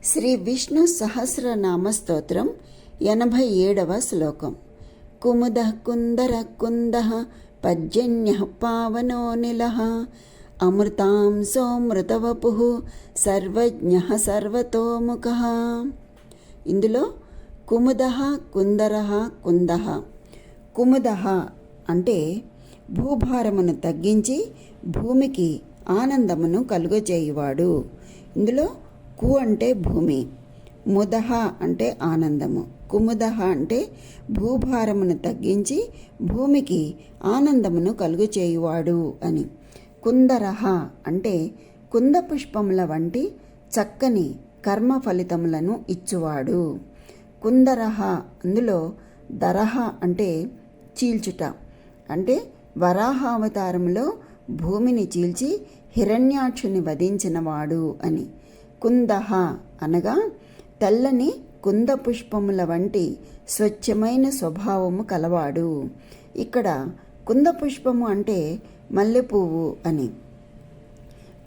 శ్రీ విష్ణు సహస్రనామ స్తోత్రం 87వ శ్లోకం. కుముద కుందర కుంద పర్జన్య పావనో నిల అమృతాం సోమృతవపు సర్వజ్ఞ సర్వతోముఖ. ఇందులో కుముద కుందర కుంద. కుముద అంటే భూభారమును తగ్గించి భూమికి ఆనందమును కలుగజేయువాడు. ఇందులో కు అంటే భూమి, ముదహ అంటే ఆనందము, కుముదహ అంటే భూభారమును తగ్గించి భూమికి ఆనందమును కలుగచేయువాడు అని. కుందరహ అంటే కుంద పుష్పముల వంటి చక్కని కర్మ ఫలితములను ఇచ్చువాడు. కుందరహ అందులో దరహ అంటే చీల్చుట, అంటే వరాహావతారములో భూమిని చీల్చి హిరణ్యాక్షుని వధించినవాడు అని. కుందహ అనగా తెల్లని కుంద పుష్పముల వంటి స్వచ్ఛమైన స్వభావము కలవాడు. ఇక్కడ కుంద పుష్పము అంటే మల్లెపువ్వు అని.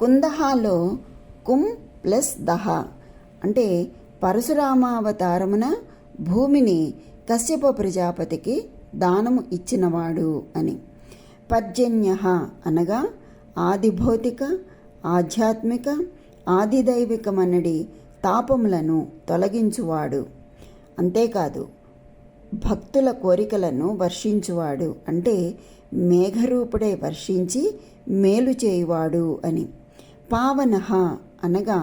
కుందహాలో కుం ప్లస్ దహ అంటే పరశురామావతారమున భూమిని కశ్యప ప్రజాపతికి దానము ఇచ్చినవాడు అని. పర్జన్య అనగా ఆదిభౌతిక, ఆధ్యాత్మిక, ఆదిదైవికమనడి తాపములను తొలగించువాడు. అంతేకాదు భక్తుల కోరికలను వర్షించువాడు, అంటే మేఘరూపుడై వర్షించి మేలు చేయువాడు అని. పావనః అనగా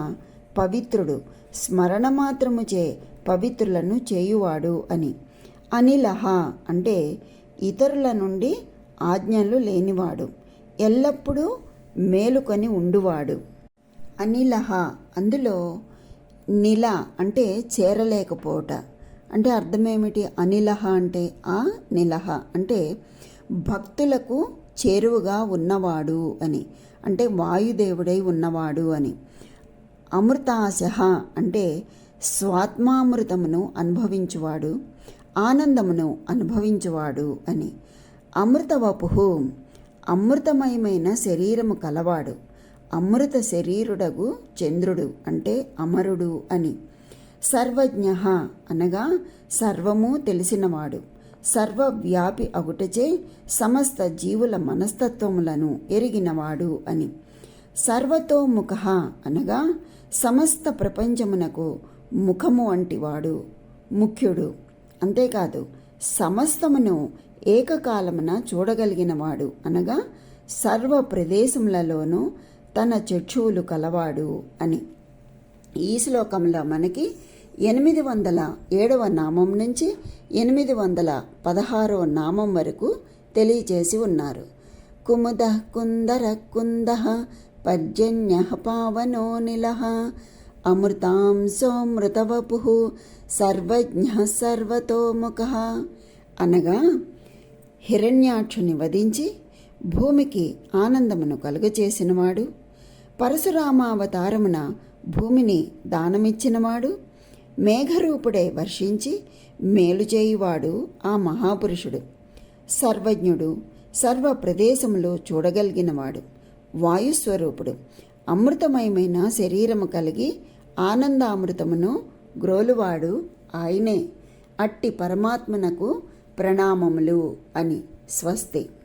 పవిత్రుడు, స్మరణ మాత్రముచే పవిత్రులను చేయువాడు అని. అనిలహ అంటే ఇతరుల నుండి ఆజ్ఞలు లేనివాడు, ఎల్లప్పుడూ మేలుకొని ఉండువాడు. అనిలహ అందులో నిల అంటే చేరలేకపోవట, అంటే అర్థమేమిటి? అనిలహ అంటే ఆ నిలహ అంటే భక్తులకు చేరువుగా ఉన్నవాడు అని, అంటే వాయుదేవుడై ఉన్నవాడు అని. అమృతాశః అంటే స్వాత్మామృతమును అనుభవించువాడు, ఆనందమును అనుభవించువాడు అని. అమృతవపు అమృతమయమైన శరీరము కలవాడు, అమృత శరీరుడగు చంద్రుడు అంటే అమరుడు అని. సర్వజ్ఞ అనగా సర్వము తెలిసినవాడు, సర్వవ్యాపి అగుటచే సమస్త జీవుల మనస్తత్వములను ఎరిగినవాడు అని. సర్వతోముఖ అనగా సమస్త ప్రపంచమునకు ముఖము వంటివాడు, ముఖ్యుడు. అంతేకాదు సమస్తమును ఏకకాలమున చూడగలిగినవాడు, అనగా సర్వ ప్రదేశములలోనూ తన చక్షువులు కలవాడు అని. ఈ శ్లోకంలో మనకి 807వ నామం నుంచి 816వ నామం వరకు తెలియచేసి ఉన్నారు. కుముద కుందర కుంద పర్జన్య పావనో నిల అమృతాం సోమృతవపు సర్వజ్ఞ సర్వతోముఖ అనగా హిరణ్యాక్షుని వధించి భూమికి ఆనందమును కలుగచేసినవాడు, పరశురామావతారమున భూమిని దానమిచ్చినవాడు, మేఘరూపుడై వర్షించి మేలు చేయువాడు ఆ మహాపురుషుడు, సర్వజ్ఞుడు, సర్వ ప్రదేశములో చూడగలిగినవాడు, వాయుస్వరూపుడు, అమృతమయమైన శరీరము కలిగి ఆనందామృతమును గ్రోలువాడు ఆయనే. అట్టి పరమాత్మనకు ప్రణామములు అని. స్వస్తి.